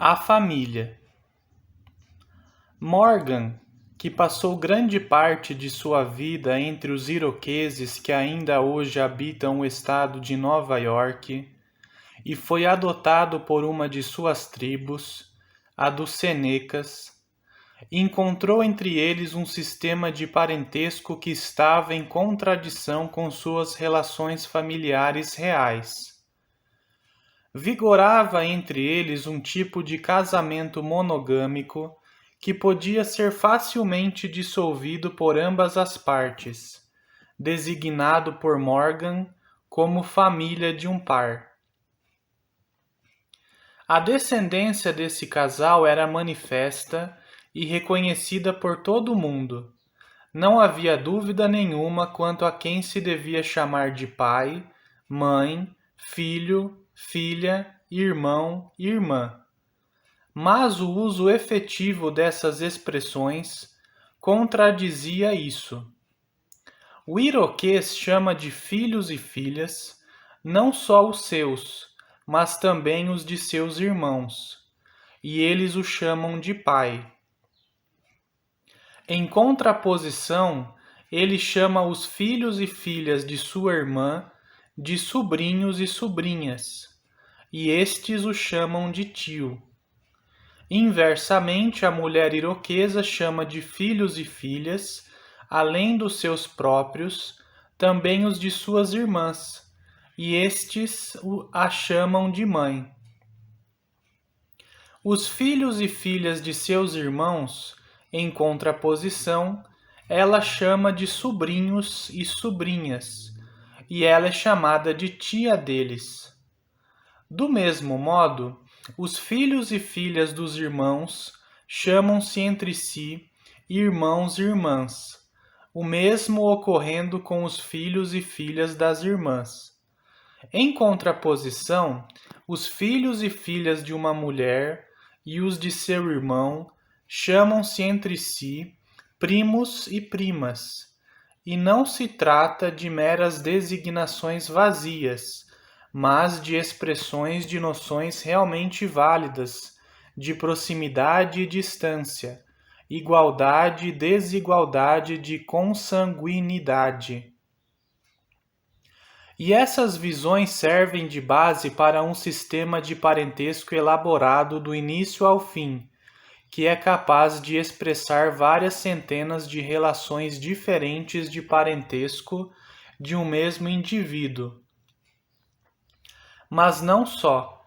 A família. Morgan, que passou grande parte de sua vida entre os iroqueses que ainda hoje habitam o estado de Nova York, e foi adotado por uma de suas tribos, a dos Senecas, encontrou entre eles um sistema de parentesco que estava em contradição com suas relações familiares reais. Vigorava entre eles um tipo de casamento monogâmico que podia ser facilmente dissolvido por ambas as partes, designado por Morgan como família de um par. A descendência desse casal era manifesta e reconhecida por todo o mundo. Não havia dúvida nenhuma quanto a quem se devia chamar de pai, mãe, filho, filha, irmão e irmã. Mas o uso efetivo dessas expressões contradizia isso. O iroquês chama de filhos e filhas não só os seus, mas também os de seus irmãos, e eles o chamam de pai. Em contraposição, ele chama os filhos e filhas de sua irmã de sobrinhos e sobrinhas, e estes o chamam de tio. Inversamente, a mulher iroquesa chama de filhos e filhas, além dos seus próprios, também os de suas irmãs, e estes a chamam de mãe. Os filhos e filhas de seus irmãos, em contraposição, ela chama de sobrinhos e sobrinhas, e ela é chamada de tia deles. Do mesmo modo, os filhos e filhas dos irmãos chamam-se entre si irmãos e irmãs, o mesmo ocorrendo com os filhos e filhas das irmãs. Em contraposição, os filhos e filhas de uma mulher e os de seu irmão chamam-se entre si primos e primas, e não se trata de meras designações vazias, mas de expressões de noções realmente válidas, de proximidade e distância, igualdade e desigualdade de consanguinidade. E essas visões servem de base para um sistema de parentesco elaborado do início ao fim, que é capaz de expressar várias centenas de relações diferentes de parentesco de um mesmo indivíduo. Mas não só.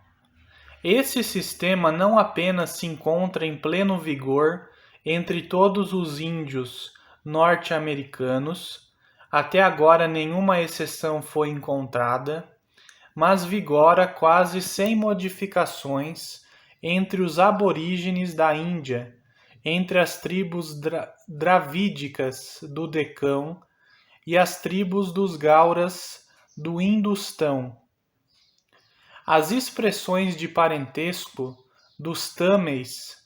Esse sistema não apenas se encontra em pleno vigor entre todos os índios norte-americanos, até agora nenhuma exceção foi encontrada, mas vigora quase sem modificações entre os aborígenes da Índia, entre as tribos dravídicas do Decão e as tribos dos Gauras do Industão. As expressões de parentesco dos Tâmeis,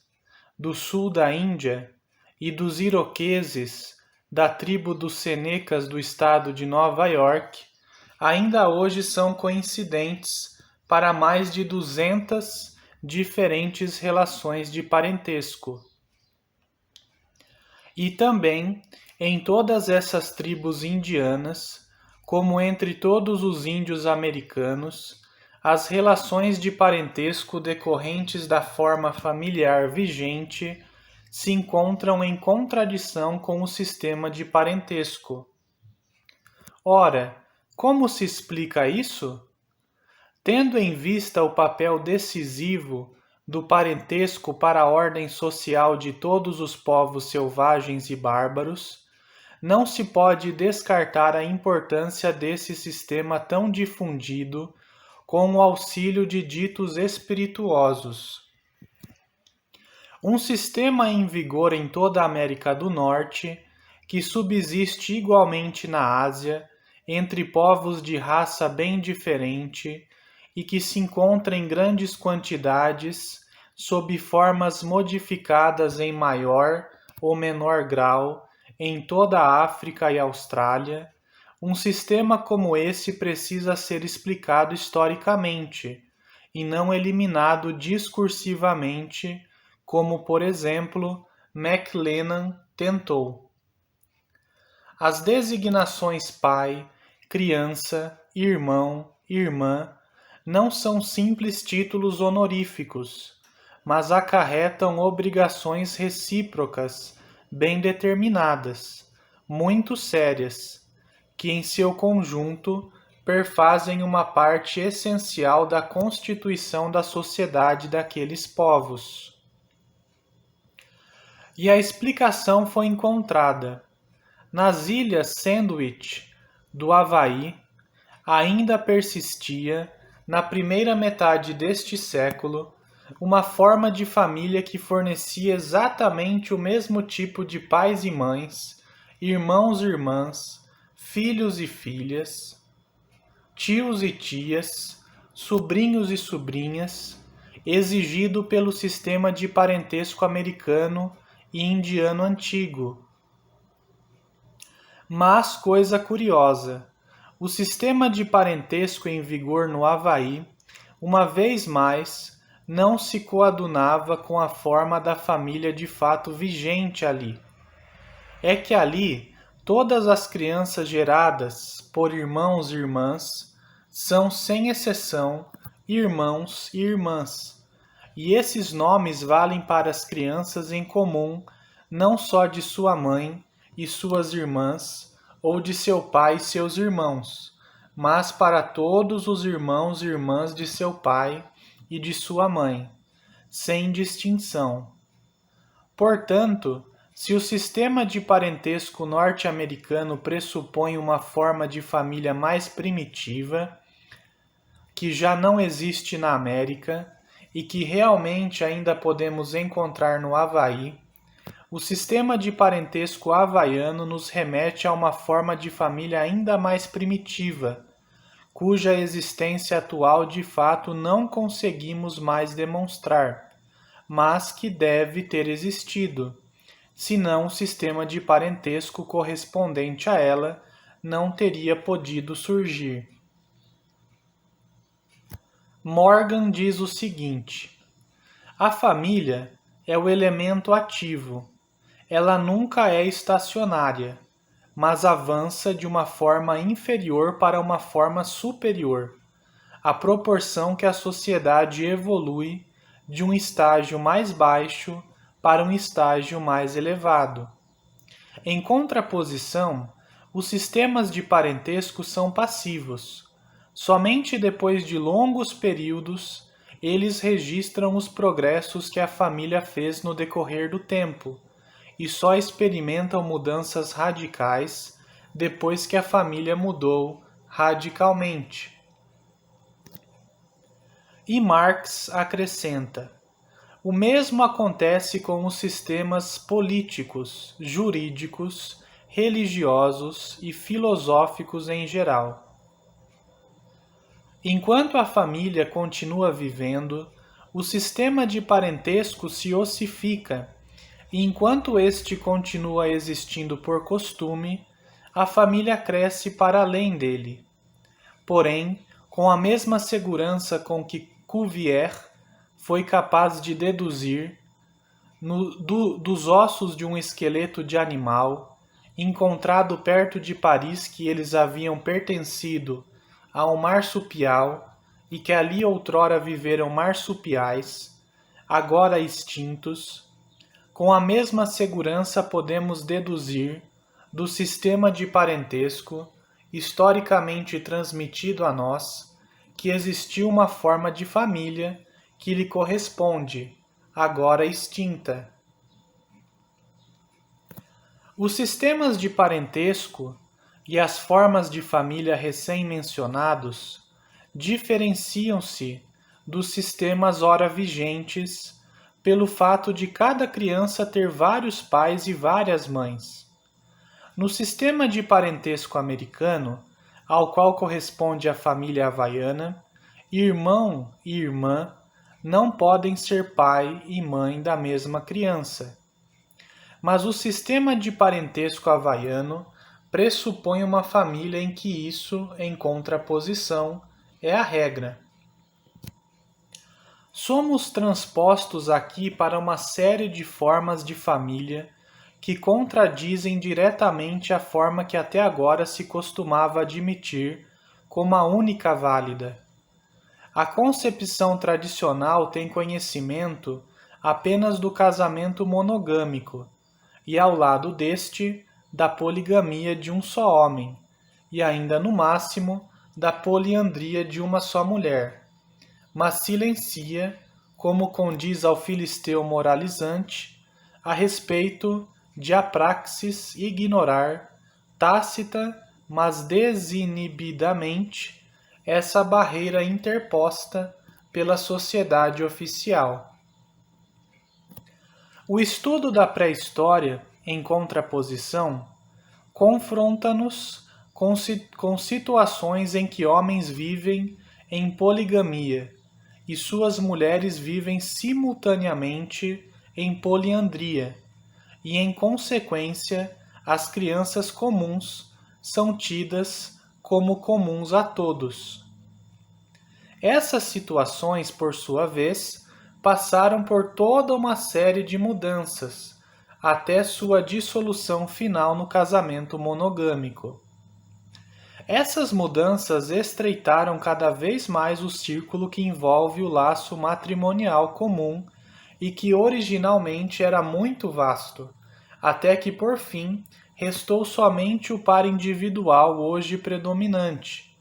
do sul da Índia, e dos iroqueses, da tribo dos Senecas do estado de Nova York, ainda hoje são coincidentes para mais de 200 diferentes relações de parentesco. E também, em todas essas tribos indianas, como entre todos os índios americanos, as relações de parentesco decorrentes da forma familiar vigente se encontram em contradição com o sistema de parentesco. Ora, como se explica isso? Tendo em vista o papel decisivo do parentesco para a ordem social de todos os povos selvagens e bárbaros, não se pode descartar a importância desse sistema tão difundido com o auxílio de ditos espirituosos. Um sistema em vigor em toda a América do Norte, que subsiste igualmente na Ásia, entre povos de raça bem diferente e que se encontra em grandes quantidades, sob formas modificadas em maior ou menor grau, em toda a África e Austrália. Um sistema como esse precisa ser explicado historicamente, e não eliminado discursivamente, como, por exemplo, McLennan tentou. As designações pai, criança, irmão, irmã não são simples títulos honoríficos, mas acarretam obrigações recíprocas bem determinadas, muito sérias, que em seu conjunto perfazem uma parte essencial da constituição da sociedade daqueles povos. E a explicação foi encontrada. Nas ilhas Sandwich do Havaí, ainda persistia, na primeira metade deste século, uma forma de família que fornecia exatamente o mesmo tipo de pais e mães, irmãos e irmãs, filhos e filhas, tios e tias, sobrinhos e sobrinhas, exigido pelo sistema de parentesco americano e indiano antigo. Mas, coisa curiosa, o sistema de parentesco em vigor no Havaí, uma vez mais, não se coadunava com a forma da família de fato vigente ali. É que ali, todas as crianças geradas por irmãos e irmãs são, sem exceção, irmãos e irmãs. E esses nomes valem para as crianças em comum, não só de sua mãe e suas irmãs, ou de seu pai e seus irmãos, mas para todos os irmãos e irmãs de seu pai e de sua mãe, sem distinção. Portanto, se o sistema de parentesco norte-americano pressupõe uma forma de família mais primitiva, que já não existe na América e que realmente ainda podemos encontrar no Havaí, o sistema de parentesco havaiano nos remete a uma forma de família ainda mais primitiva, cuja existência atual de fato não conseguimos mais demonstrar, mas que deve ter existido, senão o sistema de parentesco correspondente a ela não teria podido surgir. Morgan diz o seguinte: a família é o elemento ativo. Ela nunca é estacionária, mas avança de uma forma inferior para uma forma superior, à proporção que a sociedade evolui de um estágio mais baixo para um estágio mais elevado. Em contraposição, os sistemas de parentesco são passivos. Somente depois de longos períodos, eles registram os progressos que a família fez no decorrer do tempo, e só experimentam mudanças radicais depois que a família mudou radicalmente. E Marx acrescenta: o mesmo acontece com os sistemas políticos, jurídicos, religiosos e filosóficos em geral. Enquanto a família continua vivendo, o sistema de parentesco se ossifica, e enquanto este continua existindo por costume, a família cresce para além dele. Porém, com a mesma segurança com que Cuvier foi capaz de deduzir dos ossos de um esqueleto de animal, encontrado perto de Paris, que eles haviam pertencido a um marsupial e que ali outrora viveram marsupiais, agora extintos, com a mesma segurança podemos deduzir do sistema de parentesco historicamente transmitido a nós que existiu uma forma de família que lhe corresponde, agora extinta. Os sistemas de parentesco e as formas de família recém-mencionados diferenciam-se dos sistemas ora vigentes pelo fato de cada criança ter vários pais e várias mães. No sistema de parentesco americano, ao qual corresponde a família havaiana, irmão e irmã não podem ser pai e mãe da mesma criança. Mas o sistema de parentesco havaiano pressupõe uma família em que isso, em contraposição, é a regra. Somos transpostos aqui para uma série de formas de família que contradizem diretamente a forma que até agora se costumava admitir como a única válida. A concepção tradicional tem conhecimento apenas do casamento monogâmico, e ao lado deste, da poligamia de um só homem, e ainda no máximo, da poliandria de uma só mulher, mas silencia, como condiz ao filisteu moralizante, a respeito de a praxis ignorar, tácita, mas desinibidamente, essa barreira interposta pela sociedade oficial. O estudo da pré-história, em contraposição, confronta-nos com situações em que homens vivem em poligamia e suas mulheres vivem simultaneamente em poliandria, e, em consequência, as crianças comuns são tidas como comuns a todos. Essas situações, por sua vez, passaram por toda uma série de mudanças, até sua dissolução final no casamento monogâmico. Essas mudanças estreitaram cada vez mais o círculo que envolve o laço matrimonial comum e que originalmente era muito vasto, até que por fim restou somente o par individual hoje predominante.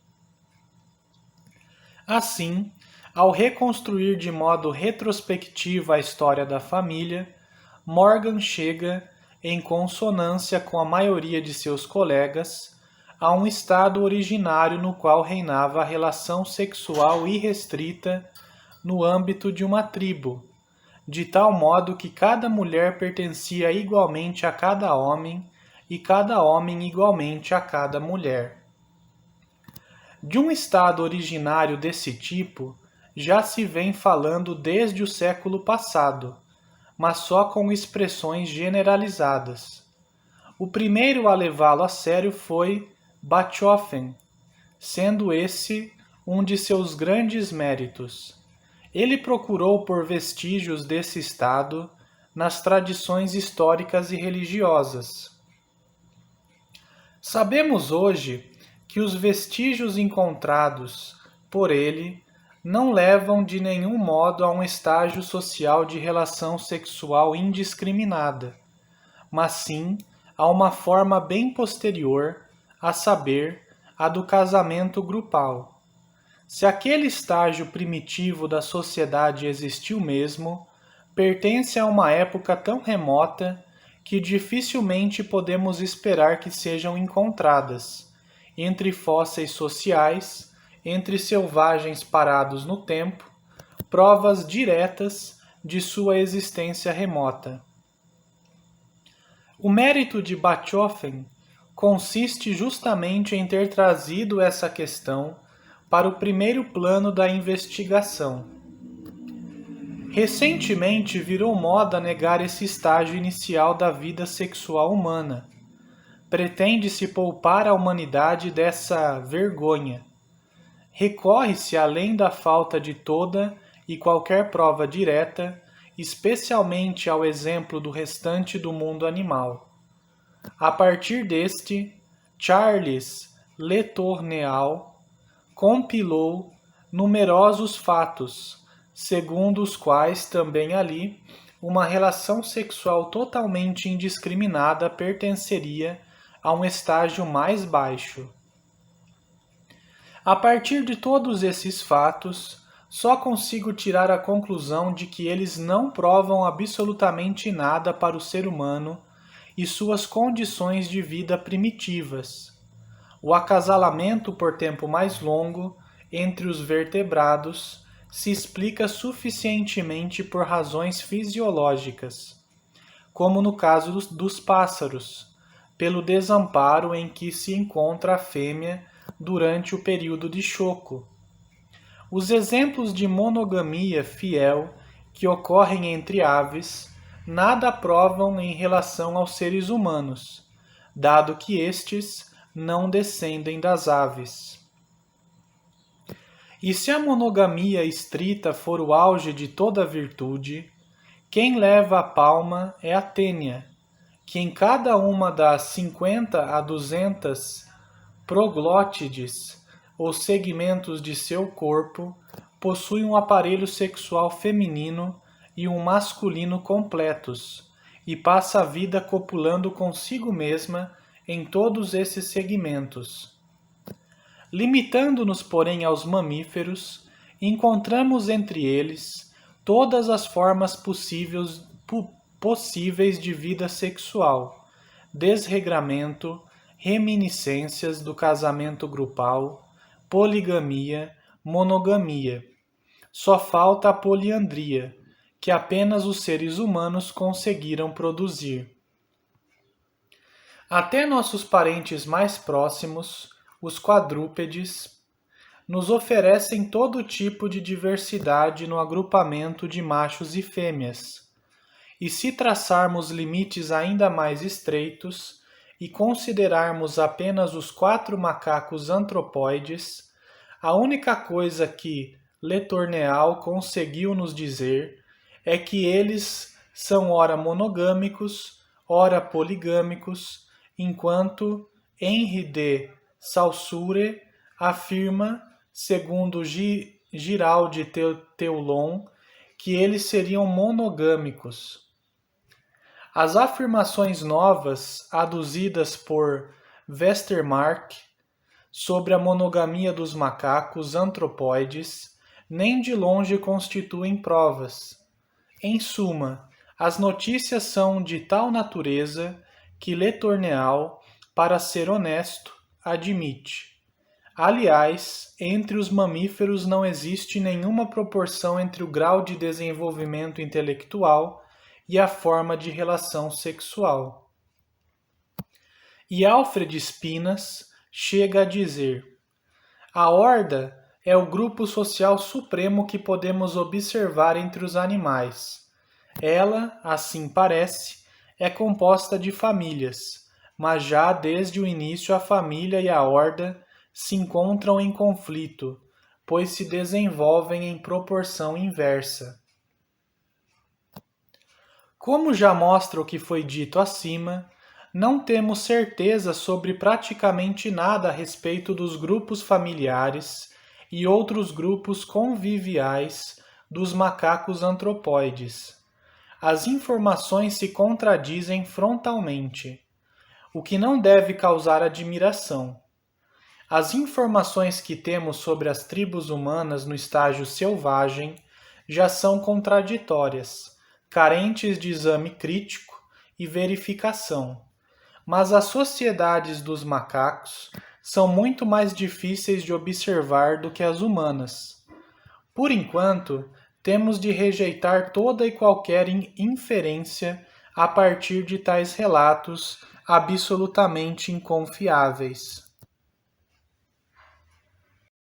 Assim, ao reconstruir de modo retrospectivo a história da família, Morgan chega, em consonância com a maioria de seus colegas, a um estado originário no qual reinava a relação sexual irrestrita no âmbito de uma tribo, de tal modo que cada mulher pertencia igualmente a cada homem e cada homem igualmente a cada mulher. De um estado originário desse tipo, já se vem falando desde o século passado, mas só com expressões generalizadas. O primeiro a levá-lo a sério foi Bachofen, sendo esse um de seus grandes méritos. Ele procurou por vestígios desse estado nas tradições históricas e religiosas. Sabemos hoje que os vestígios encontrados por ele não levam de nenhum modo a um estágio social de relação sexual indiscriminada, mas sim a uma forma bem posterior, a saber, a do casamento grupal. Se aquele estágio primitivo da sociedade existiu mesmo, pertence a uma época tão remota que dificilmente podemos esperar que sejam encontradas, entre fósseis sociais, entre selvagens parados no tempo, provas diretas de sua existência remota. O mérito de Bachofen consiste justamente em ter trazido essa questão para o primeiro plano da investigação. Recentemente virou moda negar esse estágio inicial da vida sexual humana. Pretende-se poupar a humanidade dessa vergonha. Recorre-se, além da falta de toda e qualquer prova direta, especialmente ao exemplo do restante do mundo animal. A partir deste, Charles Le Tourneau compilou numerosos fatos, segundo os quais também ali uma relação sexual totalmente indiscriminada pertenceria a um estágio mais baixo. A partir de todos esses fatos, só consigo tirar a conclusão de que eles não provam absolutamente nada para o ser humano e suas condições de vida primitivas. O acasalamento por tempo mais longo entre os vertebrados se explica suficientemente por razões fisiológicas, como no caso dos pássaros, pelo desamparo em que se encontra a fêmea durante o período de choco. Os exemplos de monogamia fiel que ocorrem entre aves nada provam em relação aos seres humanos, dado que estes não descendem das aves. E se a monogamia estrita for o auge de toda virtude, quem leva a palma é a tênia, que em cada uma das 50 a 200 proglótides, ou segmentos de seu corpo, possui um aparelho sexual feminino e um masculino completos, e passa a vida copulando consigo mesma em todos esses segmentos. Limitando-nos, porém, aos mamíferos, encontramos entre eles todas as formas possíveis de vida sexual, desregramento, reminiscências do casamento grupal, poligamia, monogamia. Só falta a poliandria, que apenas os seres humanos conseguiram produzir. Até nossos parentes mais próximos, os quadrúpedes, nos oferecem todo tipo de diversidade no agrupamento de machos e fêmeas. E se traçarmos limites ainda mais estreitos e considerarmos apenas os 4 macacos antropóides, a única coisa que Le Tourneau conseguiu nos dizer é que eles são ora monogâmicos, ora poligâmicos, enquanto Henri de Saussure afirma, segundo Giral de Teulon, que eles seriam monogâmicos. As afirmações novas aduzidas por Westermarck sobre a monogamia dos macacos antropóides nem de longe constituem provas. Em suma, as notícias são de tal natureza que Le Tourneau, para ser honesto, admite. Aliás, entre os mamíferos não existe nenhuma proporção entre o grau de desenvolvimento intelectual e a forma de relação sexual. E Alfred Spinas chega a dizer: a horda é o grupo social supremo que podemos observar entre os animais. Ela, assim parece, é composta de famílias, mas já desde o início a família e a horda se encontram em conflito, pois se desenvolvem em proporção inversa. Como já mostra o que foi dito acima, não temos certeza sobre praticamente nada a respeito dos grupos familiares e outros grupos conviviais dos macacos antropóides. As informações se contradizem frontalmente, o que não deve causar admiração. As informações que temos sobre as tribos humanas no estágio selvagem já são contraditórias, carentes de exame crítico e verificação. Mas as sociedades dos macacos são muito mais difíceis de observar do que as humanas. Por enquanto, temos de rejeitar toda e qualquer inferência a partir de tais relatos absolutamente inconfiáveis.